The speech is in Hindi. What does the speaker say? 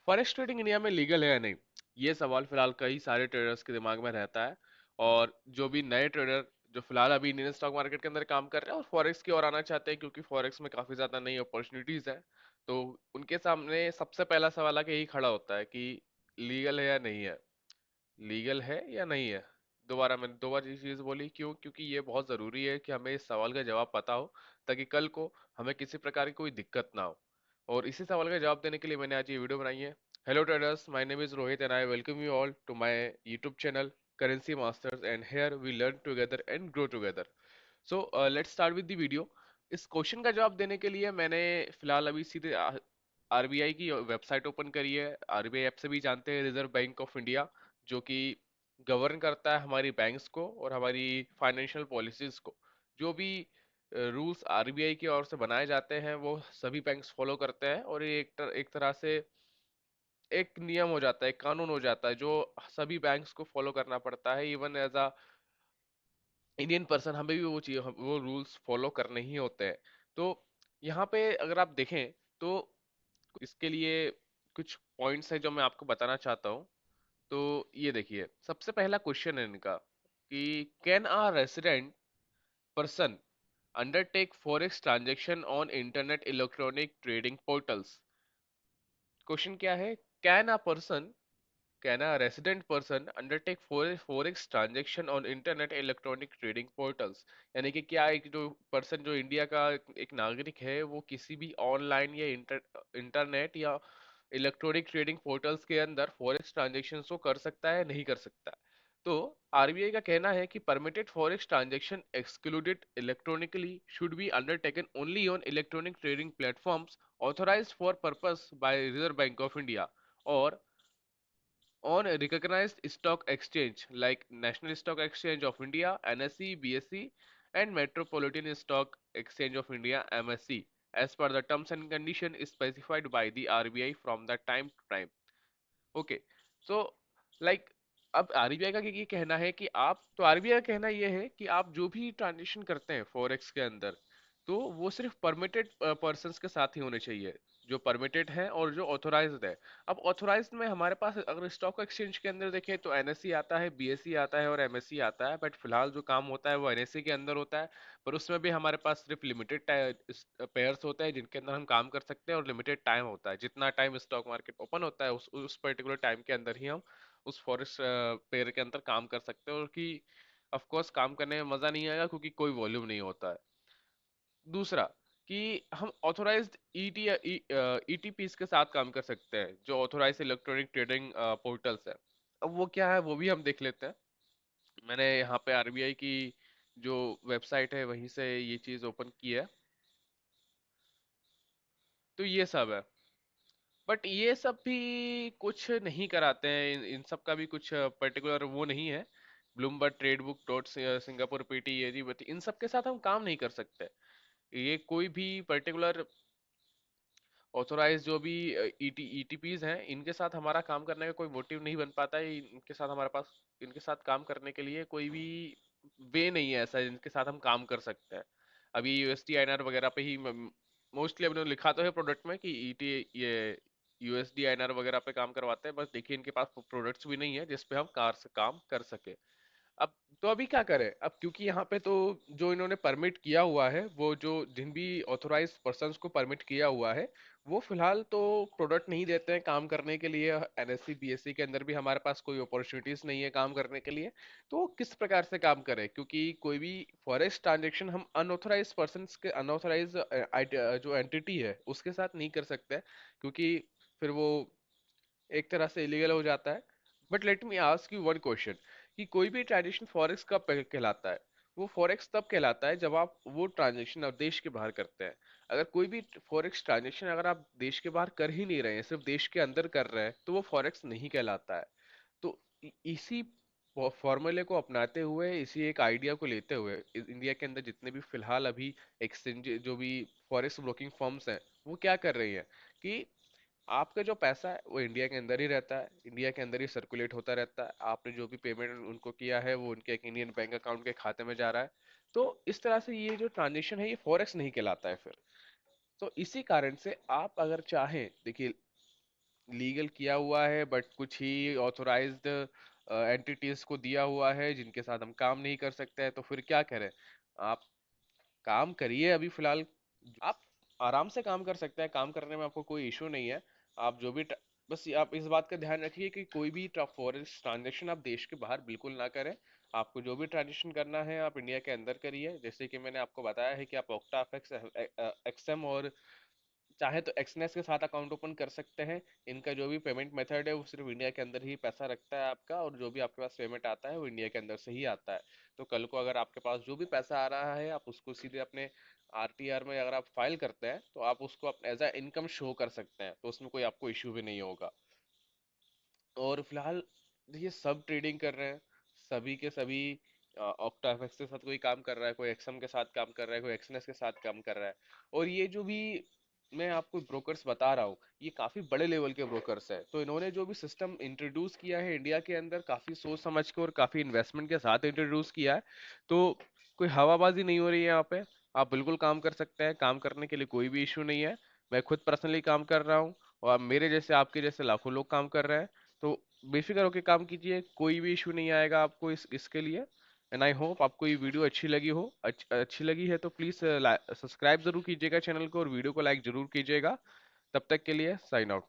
फॉरेक्स ट्रेडिंग इंडिया में लीगल है या नहीं, ये सवाल फिलहाल कई सारे ट्रेडर्स के दिमाग में रहता है। और जो भी नए ट्रेडर जो फिलहाल अभी इंडियन स्टॉक मार्केट के अंदर काम कर रहे हैं और फॉरेक्स की ओर आना चाहते हैं, क्योंकि फॉरेक्स में काफी ज्यादा नई अपॉर्चुनिटीज है, तो उनके सामने सबसे पहला सवाल आके यही खड़ा होता है कि लीगल है या नहीं है। लीगल है या नहीं है। दोबारा मैंने दो बार ये चीज बोली, क्यों? क्योंकि ये बहुत जरूरी है कि हमें इस सवाल का जवाब पता हो, ताकि कल को हमें किसी प्रकार की कोई दिक्कत ना हो। और इसी सवाल का जवाब देने के लिए मैंने आज ये वीडियो बनाई है। Hello traders, my name is Rohit and I welcome you all to my YouTube channel currency masters, and here we learn together and grow together. So let's start with the video. इस क्वेश्चन का जवाब देने के लिए मैंने फिलहाल अभी सीधे आरबीआई की वेबसाइट ओपन करी है। आरबीआई ऐप से भी जानते हैं, रिजर्व बैंक ऑफ इंडिया, जो कि गवर्न करता है हमारी बैंक्स को और हमारी फाइनेंशियल पॉलिसीज को। जो भी रूल्स आरबीआई की ओर से बनाए जाते हैं वो सभी बैंक्स फॉलो करते हैं, और ये एक तरह से एक नियम हो जाता है, एक कानून हो जाता है जो सभी बैंक्स को फॉलो करना पड़ता है। Even as a Indian person हमें भी वो रूल्स फॉलो करने ही होते हैं। तो यहाँ पे अगर आप देखें तो इसके लिए कुछ पॉइंट्स है जो मैं आपको बताना चाहता हूँ। तो ये देखिए, सबसे पहला क्वेश्चन है इनका कि can a resident person undertake forex transaction on internet electronic trading portals. Question क्या है? Can a resident person undertake forex transaction on internet electronic trading portals. यानी कि क्या एक जो पर्सन जो इंडिया का एक नागरिक है वो किसी भी ऑनलाइन या इंटरनेट या इलेक्ट्रॉनिक ट्रेडिंग पोर्टल्स के अंदर फॉरेक्स ट्रांजैक्शंस को कर सकता है, नहीं कर सकता है। तो आरबीआई का कहना है कि permitted forex transaction excluded electronically should be undertaken only on electronic trading platforms authorised for purpose bye reserve bank of India, और on a recognized stock exchange like National Stock Exchange of India (NSE, BSE) and Metropolitan Stock Exchange of India (MSE), as per the terms and condition specified by the RBI from the time to time। Okay, so like अब आरबीआई का ये कहना है कि आप, तो आरबीआई का कहना ये है कि आप जो भी ट्रांजेक्शन करते हैं फॉरेक्स के अंदर, तो वो सिर्फ परमिटेड पर्सन्स के साथ ही होने चाहिए, जो परमिटेड है और जो ऑथोराइज्ड है। अब ऑथोराइज्ड में हमारे पास अगर स्टॉक एक्सचेंज के अंदर देखें तो एनएससी आता है, बीएसई आता है और एमएससी आता है, बट फिलहाल जो काम होता है वो एनएससी के अंदर होता है। पर उसमें भी हमारे पास सिर्फ लिमिटेड पेयर्स होते हैं जिनके अंदर हम काम कर सकते हैं, और लिमिटेड टाइम होता है, जितना टाइम स्टॉक मार्केट ओपन होता है उस पर्टिकुलर टाइम के अंदर ही हम उस फॉरेस्ट पेयर के अंदर काम कर सकते हैं। और कि ऑफ कोर्स काम करने में मजा नहीं आएगा क्योंकि कोई वॉल्यूम नहीं होता है। दूसरा कि हम ऑथोराइज्ड ईटी ईटीपीस के साथ काम कर सकते हैं, जो ऑथोराइज्ड इलेक्ट्रॉनिक ट्रेडिंग पोर्टल्स है। अब वो क्या है वो भी हम देख लेते हैं। मैंने यहाँ पे आरबीआई की जो वेबसाइट है वहीं से ये चीज ओपन की है। तो ये सब है, बट ये सब भी कुछ नहीं कराते हैं, इन सब का भी कुछ पर्टिकुलर वो नहीं है। Bloomberg trade book dot Singapore PT ये जी इन सब के साथ हम काम नहीं कर सकते। ये कोई भी पर्टिकुलर ऑथोराइज जो भी ईटीपीज हैं, इनके साथ हमारा काम करने का कोई मोटिव नहीं बन पाता है। इनके साथ हमारे पास, इनके साथ काम करने के लिए कोई भी वे नहीं है ऐसा जिनके साथ हम काम कर सकते हैं। अभी यूएसटी आईएनआर वगैरह पे ही मोस्टली अपने लिखा तो है प्रोडक्ट में कि ईटी ये यूएसडी आईएनआर वगैरह पे काम करवाते हैं, बस देखिए इनके पास प्रोडक्ट्स भी नहीं है जिसपे हम कार से काम कर सके। अब तो अभी क्या करें? अब क्योंकि यहाँ पे तो जो इन्होंने परमिट किया हुआ है, वो जो जिन भी ऑथोराइज पर्सन्स को परमिट किया हुआ है, वो फिलहाल तो प्रोडक्ट नहीं देते हैं काम करने के लिए। एनएससी बीएससी के अंदर भी हमारे पास कोई अपॉर्चुनिटीज नहीं है काम करने के लिए। तो किस प्रकार से काम करें? क्योंकि कोई भी फॉरेक्स ट्रांजेक्शन हम अनऑथराइज पर्सन्स के, अनऑथराइज जो एंटिटी है उसके साथ नहीं कर सकते, क्योंकि फिर वो एक तरह से इलीगल हो जाता है। But let me ask you one question कि कोई भी ट्रांजेक्शन फॉरेक्स कब कहलाता है? वो फॉरेक्स तब कहलाता है जब आप वो ट्रांजेक्शन आप देश के बाहर करते हैं। अगर कोई भी फॉरेक्स ट्रांजेक्शन अगर आप देश के बाहर कर ही नहीं रहे हैं, सिर्फ देश के अंदर कर रहे हैं, तो वो फॉरेक्स नहीं कहलाता है। तो इसी फॉर्मूले को अपनाते हुए, इसी एक आइडिया को लेते हुए, इंडिया के अंदर जितने भी फिलहाल अभी एक्सचेंज जो भी फॉरेक्स ब्रोकिंग फर्म्स हैं, वो क्या कर रही है कि आपका जो पैसा है वो इंडिया के अंदर ही रहता है, इंडिया के अंदर ही सर्कुलेट होता रहता है। आपने जो भी पेमेंट उनको किया है वो उनके एक इंडियन बैंक अकाउंट के खाते में जा रहा है। तो इस तरह से ये जो ट्रांजेक्शन है ये फॉरेक्स नहीं कहलाता है फिर। तो इसी कारण से आप अगर चाहें, देखिए, लीगल किया हुआ है, बट कुछ ही ऑथोराइज्ड एंटिटीज को दिया हुआ है जिनके साथ हम काम नहीं कर सकते हैं, तो फिर क्या करें। आप काम करिए अभी फिलहाल। आप आराम से काम कर सकते हैं, काम करने में आपको कोई इशू नहीं है। आप जो भी बस आप इस बात का ध्यान रखिए कि कोई भी फॉरेक्स ट्रांजेक्शन आप देश के बाहर बिल्कुल ना करें। आपको जो भी ट्रांजेक्शन करना है आप इंडिया के अंदर करिए, जैसे कि मैंने आपको बताया है कि आप ऑक्टा एक्सएम और चाहे तो एक्सनेस के साथ अकाउंट ओपन कर सकते हैं। इनका जो भी पेमेंट मेथड है वो सिर्फ इंडिया के अंदर ही पैसा रखता है आपका, और जो भी आपके पास पेमेंट आता है वो इंडिया के अंदर से ही आता है। तो कल को अगर आपके पास जो भी पैसा आ रहा है आप उसको सीधे अपने आरटीआर में अगर आप फाइल करते हैं तो आप उसको एज अ इनकम शो कर सकते हैं, तो उसमें कोई आपको इश्यू भी नहीं होगा। और फिलहाल देखिए सब ट्रेडिंग कर रहे हैं, सभी के सभी ऑक्टाफेक्स के साथ कोई काम कर रहा है, कोई एक्सम के साथ काम कर रहा है, कोई एक्सनेस के साथ काम कर रहा है। और ये जो भी मैं आपको ब्रोकर्स बता रहा हूँ ये काफी बड़े लेवल के ब्रोकर्स है, तो इन्होंने जो भी सिस्टम इंट्रोड्यूस किया है इंडिया के अंदर काफी सोच समझ के और काफी इन्वेस्टमेंट के साथ इंट्रोड्यूस किया है। तो कोई हवाबाजी नहीं हो रही है यहाँ पे। आप बिल्कुल काम कर सकते हैं, काम करने के लिए कोई भी इशू नहीं है। मैं खुद पर्सनली काम कर रहा हूँ, और मेरे जैसे आपके जैसे लाखों लोग काम कर रहे हैं। तो बेफिक्र होकर काम कीजिए, कोई भी इशू नहीं आएगा आपको इसके लिए। एंड आई होप आपको ये वीडियो अच्छी लगी हो। अच्छी लगी है तो प्लीज़ सब्सक्राइब जरूर कीजिएगा चैनल को, और वीडियो को लाइक जरूर कीजिएगा। तब तक के लिए साइन आउट।